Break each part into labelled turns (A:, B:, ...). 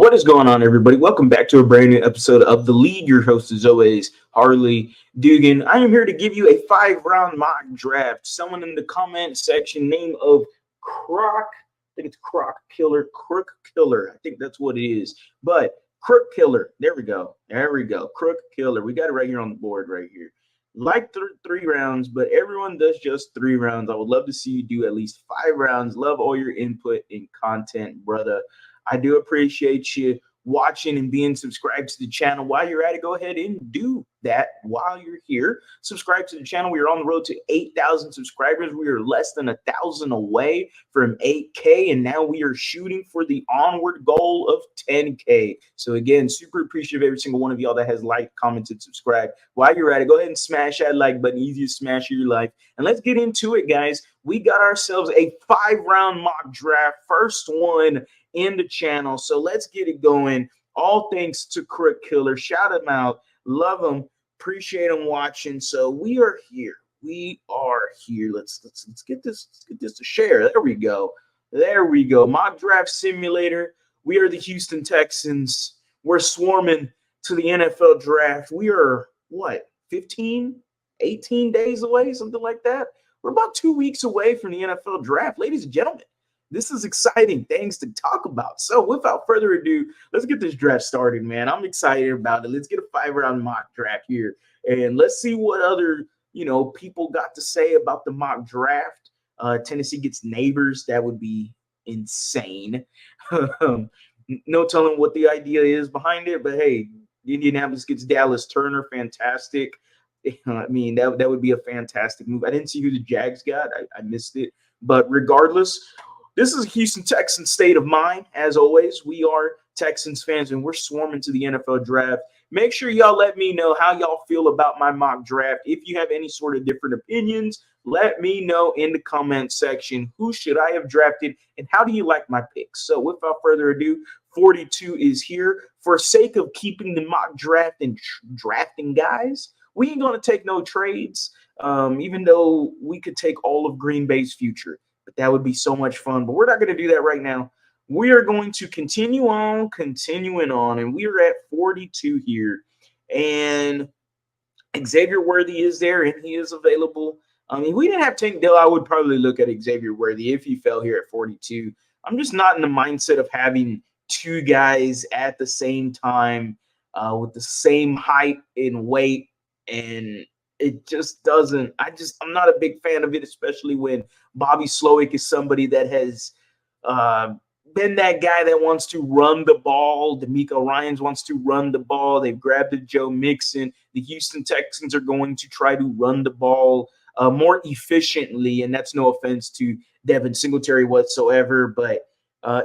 A: What is going on, everybody? Welcome back to a brand new episode of The Lead. Your host, is always, Harley Dugan. I am here to give you a 5-round mock draft. Someone in the comment section, name of Croc, I think it's Croc Killer, Crook Killer. I think that's what it is. But Crook Killer, there we go. Crook Killer. We got it right here on the board right here. Like three rounds, but everyone does just 3 rounds. I would love to see you do at least 5 rounds. Love all your input and content, brother. I do appreciate you watching and being subscribed to the channel. While you're at it, go ahead and do that while you're here. Subscribe to the channel. We are on the road to 8,000 subscribers. We are less than 1,000 away from 8K, and now we are shooting for the onward goal of 10K. So again, super appreciative of every single one of y'all that has liked, commented, subscribed. While you're at it, go ahead and smash that like button. Easiest smash of your life. And let's get into it, guys. We got ourselves a 5-round mock draft. First one in the channel. So let's get it going. All thanks to Crook Killer. Shout him out. Love him. Appreciate him watching. So we are here. Let's get this. Let's get this to share. There we go. Mock draft simulator. We are the Houston Texans. We're swarming to the NFL draft. We are what, 15, 18 days away, something like that. We're about 2 weeks away from the NFL draft, ladies and gentlemen. This is exciting things to talk about. So without further ado, let's get this draft started, man. I'm excited about it. Let's get a 5-round mock draft here. And let's see what other, people got to say about the mock draft. Tennessee gets Neighbors. That would be insane. No telling what the idea is behind it. But, hey, Indianapolis gets Dallas Turner. Fantastic. I mean, that would be a fantastic move. I didn't see who the Jags got. I missed it. But regardless, this is a Houston Texans state of mind. As always, we are Texans fans, and we're swarming to the NFL draft. Make sure y'all let me know how y'all feel about my mock draft. If you have any sort of different opinions, let me know in the comment section. Who should I have drafted, and how do you like my picks? So without further ado, 42 is here. For sake of keeping the mock draft and drafting guys, we ain't going to take no trades, even though we could take all of Green Bay's future. But that would be so much fun. But we're not going to do that right now. We are going to continuing on, and we are at 42 here. And Xavier Worthy is there, and he is available. I mean, we didn't have Tank Dell. I would probably look at Xavier Worthy if he fell here at 42. I'm just not in the mindset of having 2 guys at the same time with the same height and weight, and it just doesn't. I'm not a big fan of it, especially when Bobby Slowick is somebody that has been that guy that wants to run the ball. D'Amico Ryans wants to run the ball. They've grabbed a Joe Mixon. The Houston Texans are going to try to run the ball more efficiently, and that's no offense to Devin Singletary whatsoever. But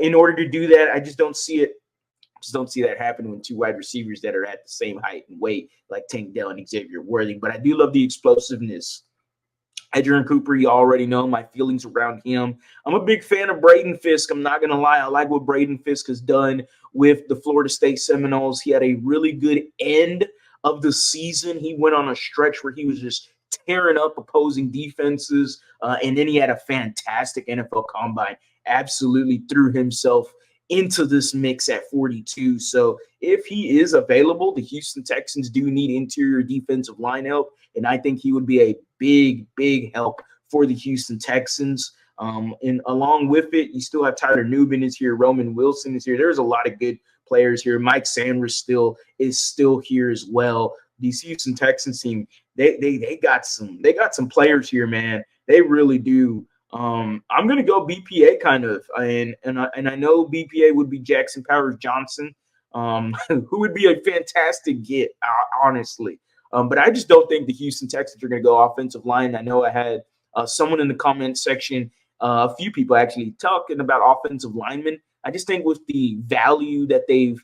A: in order to do that, I just don't see it. Don't see that happen when 2 wide receivers that are at the same height and weight like Tank Dell and Xavier Worthy. But I do love the explosiveness. Adrian Cooper, you already know my feelings around him. I'm a big fan of Braden Fiske. I'm not going to lie. I like what Braden Fiske has done with the Florida State Seminoles. He had a really good end of the season. He went on a stretch where he was just tearing up opposing defenses, and then he had a fantastic NFL combine. Absolutely threw himself into this mix at 42. So if he is available, the Houston Texans do need interior defensive line help, and I think he would be a big help for the Houston Texans. And along with it, you still have Tyler Nubin is here, Roman Wilson is here. There's a lot of good players here. Mike Sainristil is still here as well. These Houston Texans team, they got some players here, man. They really do. I'm going to go BPA kind of, and I know BPA would be Jackson Powers Johnson, who would be a fantastic get, honestly. But I just don't think the Houston Texans are going to go offensive line. I know I had someone in the comment section, a few people actually talking about offensive linemen. I just think with the value that the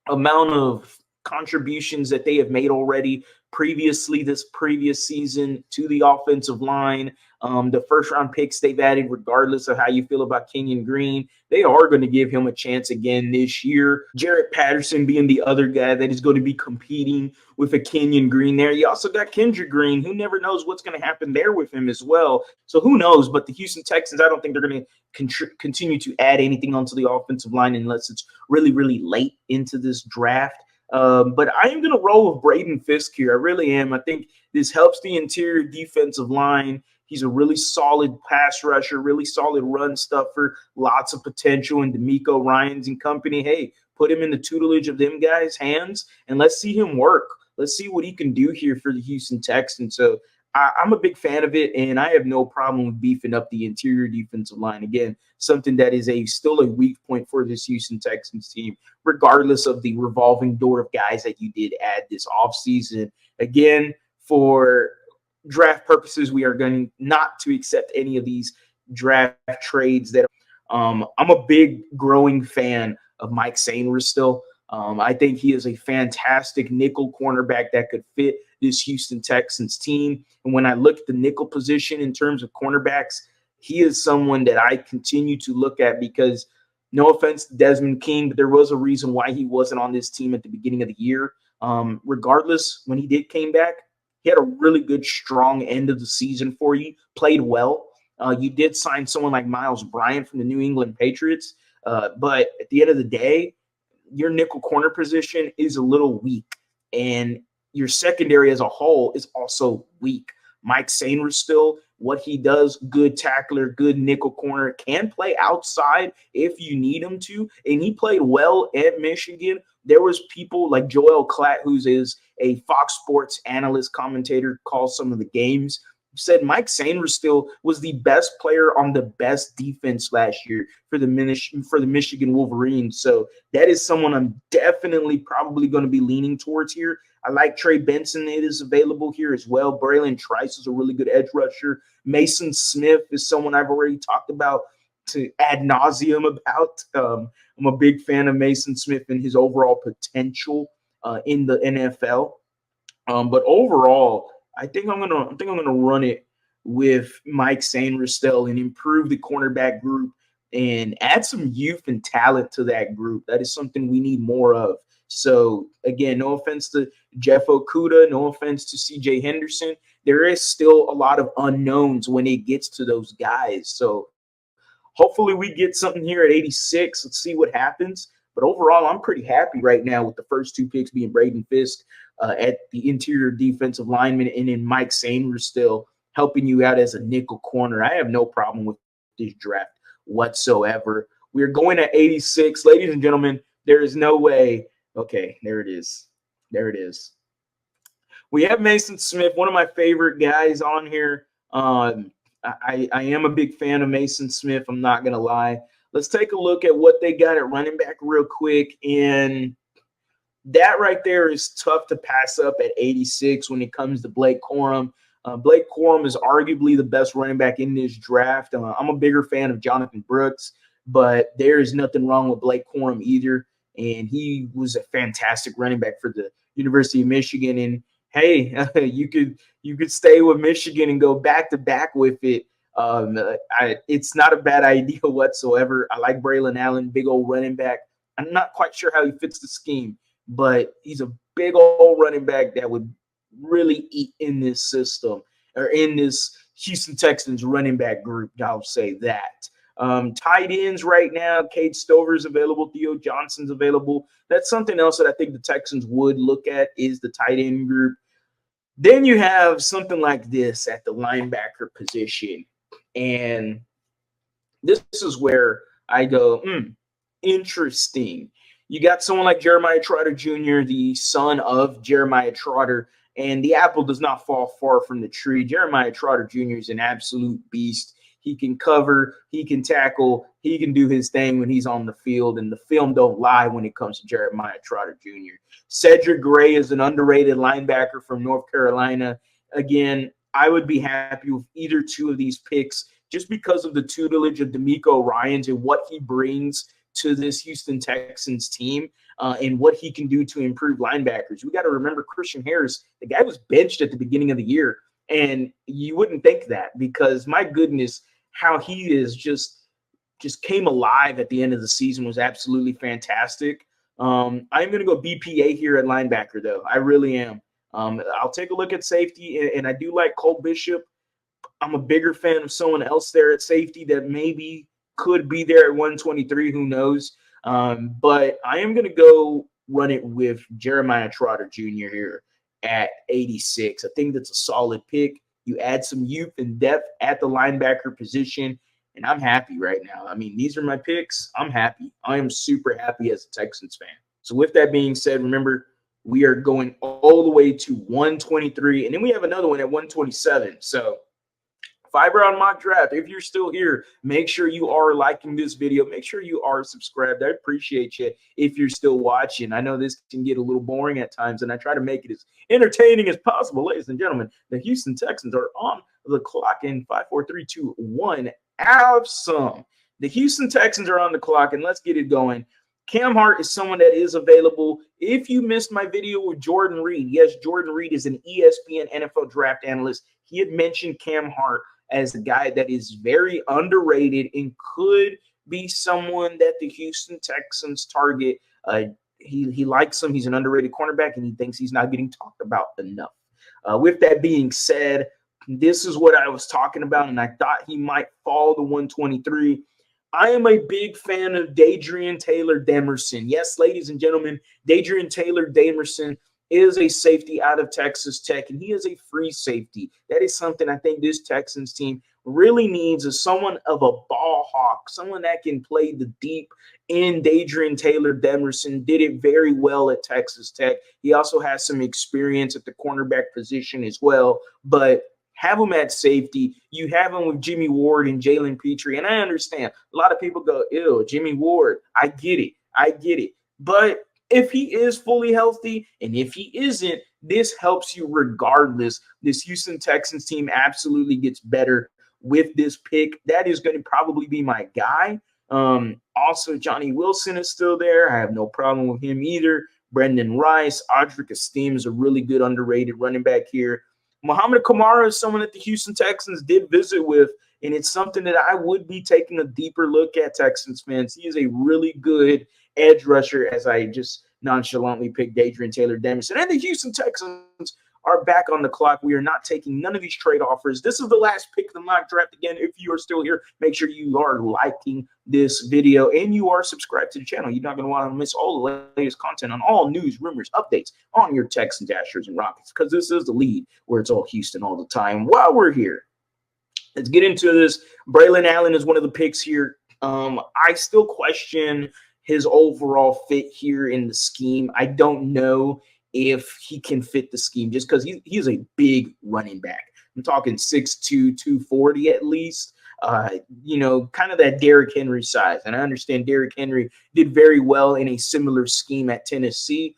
A: amount of contributions that they have made already previously this previous season to the offensive line. The first round picks they've added, regardless of how you feel about Kenyon Green, they are going to give him a chance again this year. Jarrett Patterson being the other guy that is going to be competing with a Kenyon Green there. You also got Kendrick Green, who never knows what's going to happen there with him as well. So who knows? But the Houston Texans, I don't think they're going to continue to add anything onto the offensive line unless it's really, really late into this draft. But I am going to roll with Braden Fiske here. I really am. I think this helps the interior defensive line. He's a really solid pass rusher, really solid run stuffer, lots of potential. And D'Amico Ryans and company, hey, put him in the tutelage of them guys' hands, and let's see him work. Let's see what he can do here for the Houston Texans. So I'm a big fan of it, and I have no problem with beefing up the interior defensive line. Again, something that is still a weak point for this Houston Texans team, regardless of the revolving door of guys that you did add this offseason. Again, for draft purposes, we are going not to accept any of these draft trades. I'm a big growing fan of Mike Sainristil. I think he is a fantastic nickel cornerback that could fit this Houston Texans team. And when I look at the nickel position in terms of cornerbacks, he is someone that I continue to look at because, no offense to Desmond King, but there was a reason why he wasn't on this team at the beginning of the year. Regardless, when he came back, he had a really good, strong end of the season for you, played well. You did sign someone like Miles Bryant from the New England Patriots, but at the end of the day, your nickel corner position is a little weak, and your secondary as a whole is also weak. Mike Sainristil, what he does, good tackler, good nickel corner, can play outside if you need him to, and he played well at Michigan. There was people like Joel Klatt, who's a Fox Sports analyst, commentator, calls some of the games, said Mike Sainristil was the best player on the best defense last year for the Michigan Wolverines. So that is someone I'm definitely probably going to be leaning towards here. I like Trey Benson. It is available here as well. Braylon Trice is a really good edge rusher. Mason Smith is someone I've already talked about to ad nauseum about. I'm a big fan of Mason Smith and his overall potential in the NFL. But overall, I think I'm gonna run it with Mike Sainristil and improve the cornerback group and add some youth and talent to that group. That is something we need more of. So again, no offense to Jeff Okudah, no offense to CJ Henderson. There is still a lot of unknowns when it gets to those guys. So hopefully we get something here at 86. Let's see what happens. But overall, I'm pretty happy right now with the first two picks being Braden Fiske at the interior defensive lineman, and then Mike Sainristil helping you out as a nickel corner. I have no problem with this draft whatsoever. We're going at 86. Ladies and gentlemen, there is no way. Okay, there it is. There it is. We have Mason Smith, one of my favorite guys on here. I am a big fan of Mason Smith. I'm not going to lie. Let's take a look at what they got at running back real quick. And that right there is tough to pass up at 86 when it comes to Blake Corum. Blake Corum is arguably the best running back in this draft. I'm a bigger fan of Jonathan Brooks, but there is nothing wrong with Blake Corum either. And he was a fantastic running back for the University of Michigan. And hey, you could stay with Michigan and go back to back with it. It's not a bad idea whatsoever. I like Braylon Allen, big old running back. I'm not quite sure how he fits the scheme, but he's a big old running back that would really eat in this system or in this Houston Texans running back group. I'll say that. Tight ends right now, Cade Stover's available, Theo Johnson's available. That's something else that I think the Texans would look at is the tight end group. Then you have something like this at the linebacker position. And this is where I go, interesting. You got someone like Jeremiah Trotter Jr., the son of Jeremiah Trotter, and the apple does not fall far from the tree. Jeremiah Trotter Jr. is an absolute beast. He can cover, he can tackle, he can do his thing when he's on the field, and the film don't lie when it comes to Jeremiah Trotter Jr. Cedric Gray is an underrated linebacker from North Carolina. Again, I would be happy with either two of these picks just because of the tutelage of D'Amico Ryans and what he brings to this Houston Texans team and what he can do to improve linebackers. We got to remember Christian Harris, the guy was benched at the beginning of the year, and you wouldn't think that because, my goodness, how he is just came alive at the end of the season was absolutely fantastic. I'm going to go BPA here at linebacker, though. I really am. I'll take a look at safety, and I do like Cole Bishop. I'm a bigger fan of someone else there at safety that maybe could be there at 123. Who knows? But I am going to go run it with Jeremiah Trotter Jr. here at 86. I think that's a solid pick. You add some youth and depth at the linebacker position, and I'm happy right now. I mean, these are my picks. I'm happy. I am super happy as a Texans fan. So with that being said, remember, we are going all the way to 123, and then we have another one at 127. So 5-round mock draft. If you're still here, make sure you are liking this video. Make sure you are subscribed. I appreciate you if you're still watching. I know this can get a little boring at times, and I try to make it as entertaining as possible. Ladies and gentlemen, the Houston Texans are on the clock in 5, 4, 3, 2, 1. Have some. The Houston Texans are on the clock, and let's get it going. Cam Hart is someone that is available. If you missed my video with Jordan Reed, yes, Jordan Reed is an ESPN NFL draft analyst. He had mentioned Cam Hart as a guy that is very underrated and could be someone that the Houston Texans target. He likes him. He's an underrated cornerback, and he thinks he's not getting talked about enough. With that being said, this is what I was talking about, and I thought he might fall to 123. I am a big fan of Dadrion Taylor-Demerson. Yes, ladies and gentlemen, Dadrion Taylor-Demerson is a safety out of Texas Tech, and he is a free safety. That is something I think this Texans team really needs, is someone of a ball hawk, someone that can play the deep. And Dadrion Taylor-Demerson did it very well at Texas Tech. He also has some experience at the cornerback position as well, but have him at safety. You have him with Jimmy Ward and Jalen Petrie. And I understand a lot of people go, ew, Jimmy Ward. I get it. But if he is fully healthy, and if he isn't, this helps you regardless. This Houston Texans team absolutely gets better with this pick. That is going to probably be my guy. Also, Johnny Wilson is still there. I have no problem with him either. Brendan Rice, Audric Esteem is a really good underrated running back here. Muhammad Kamara is someone that the Houston Texans did visit with, and it's something that I would be taking a deeper look at, Texans fans. He is a really good edge rusher, as I just nonchalantly picked Dadrion Taylor-Demerson. And the Houston Texans are back on the clock. We are not taking none of these trade offers. This is the last pick of the mock draft. Again, if you are still here, make sure you are liking this video and you are subscribed to the channel. You're not going to want to miss all the latest content on all news, rumors, updates on your Texans, Astros, and Rockets, because this is the lead where it's all Houston all the time. While we're here, let's get into this. Braylon Allen is one of the picks here. I still question his overall fit here in the scheme. I don't know if he can fit the scheme just because he's a big running back. I'm talking 6'2", 240 at least. Kind of that Derrick Henry size. And I understand Derrick Henry did very well in a similar scheme at Tennessee,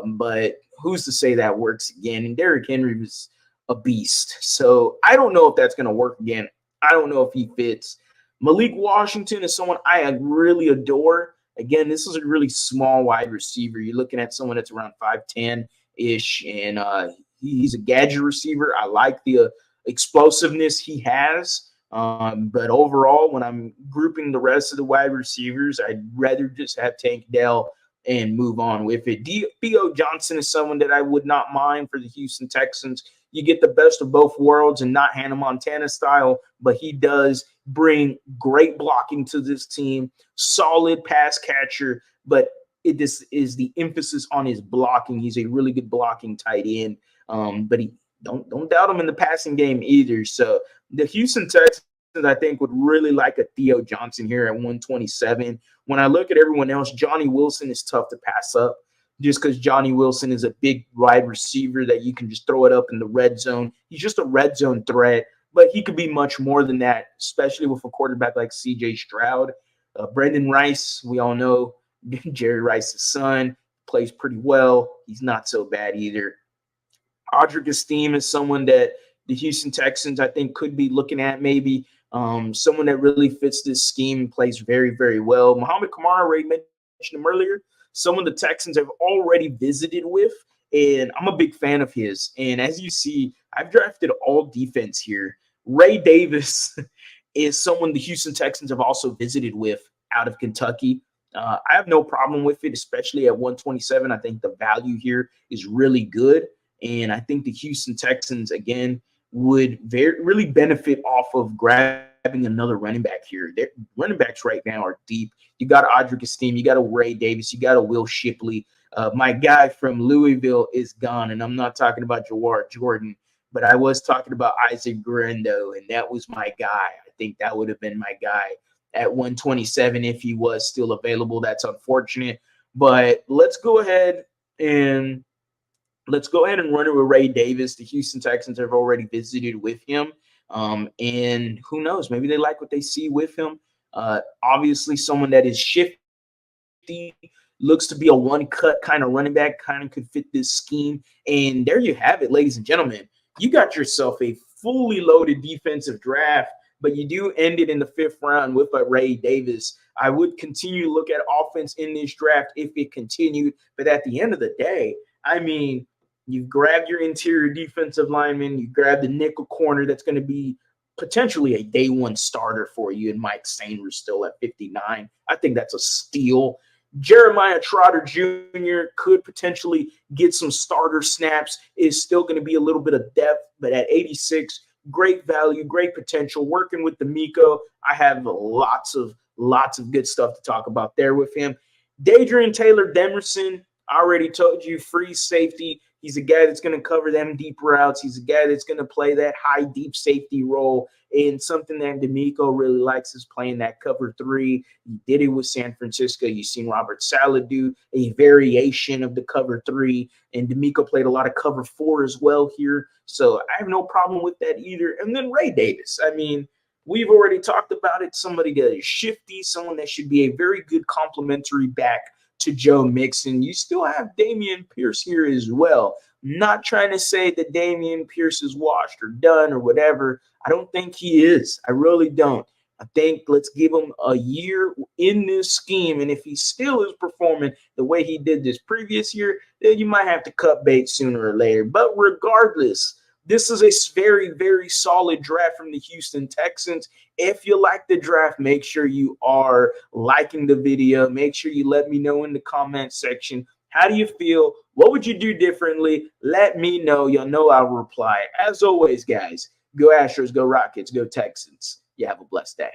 A: but who's to say that works again? And Derrick Henry was a beast. So I don't know if that's going to work again. I don't know if he fits. Malik Washington is someone I really adore. Again, this is a really small wide receiver. You're looking at someone that's around 5'10"-ish, and he's a gadget receiver. I like the explosiveness he has. But overall, when I'm grouping the rest of the wide receivers, I'd rather just have Tank Dell and move on with it. B.O. Johnson is someone that I would not mind for the Houston Texans. You get the best of both worlds and not Hannah Montana style, but he does bring great blocking to this team, solid pass catcher, but it just is the emphasis on his blocking. He's a really good blocking tight end, but he don't doubt him in the passing game either. So the Houston Texans, I think, would really like a Theo Johnson here at 127. When I look at everyone else, Johnny Wilson is tough to pass up just because Johnny Wilson is a big wide receiver that you can just throw it up in the red zone. He's just a red zone threat, but he could be much more than that, especially with a quarterback like C.J. Stroud. Brendan Rice, we all know, Jerry Rice's son, plays pretty well. He's not so bad either. Audric Esteem is someone that the Houston Texans, I think, could be looking at maybe. Someone that really fits this scheme, plays very, very well. Muhammad Kamara, already mentioned him earlier. Someone the Texans have already visited with, and I'm a big fan of his. And as you see, I've drafted all defense here. Ray Davis is someone the Houston Texans have also visited with out of Kentucky. I have no problem with it, especially at 127. I think the value here is really good. And I think the Houston Texans, again, would really benefit off of grabbing another running back here. Their running backs right now are deep. You got Audric Esteem, you got a Ray Davis, you got a Will Shipley. My guy from Louisville is gone, and I'm not talking about Jawar Jordan, but I was talking about Isaac Grendo, and that was my guy. I think that would have been my guy at 127 if he was still available. That's unfortunate, but let's go ahead and run it with Ray Davis. The Houston Texans have already visited with him. And who knows? Maybe they like what they see with him. Obviously, someone that is shifty, looks to be a one-cut kind of running back, kind of could fit this scheme. And there you have it, ladies and gentlemen. You got yourself a fully loaded defensive draft, but you do end it in the 5th round with a Ray Davis. I would continue to look at offense in this draft if it continued. But at the end of the day, I mean, you've grabbed your interior defensive lineman. You grab the nickel corner that's going to be potentially a day one starter for you in Mike Sainristil at 59. I think that's a steal. Jeremiah Trotter Jr. could potentially get some starter snaps. Is still going to be a little bit of depth, but at 86, great value, great potential. Working with D'Amico, I have lots of good stuff to talk about there with him. Dadrion Taylor Demerson, I already told you, free safety. He's a guy that's going to cover them deep routes. He's a guy that's going to play that high deep safety role. And something that D'Amico really likes is playing that cover 3. He did it with San Francisco. You've seen Robert Saleh do a variation of the cover 3. And D'Amico played a lot of cover 4 as well here. So I have no problem with that either. And then Ray Davis. I mean, we've already talked about it. Somebody that is shifty, someone that should be a very good complementary back to Joe Mixon. You still have Dameon Pierce here as well. Not trying to say that Dameon Pierce is washed or done or whatever. I don't think he is. I really don't. I think let's give him a year in this scheme, and if he still is performing the way he did this previous year, then you might have to cut bait sooner or later. But regardless, this is a very, very solid draft from the Houston Texans. If you like the draft, make sure you are liking the video. Make sure you let me know in the comment section. How do you feel? What would you do differently? Let me know. You'll know I'll reply. As always, guys, go Astros, go Rockets, go Texans. You have a blessed day.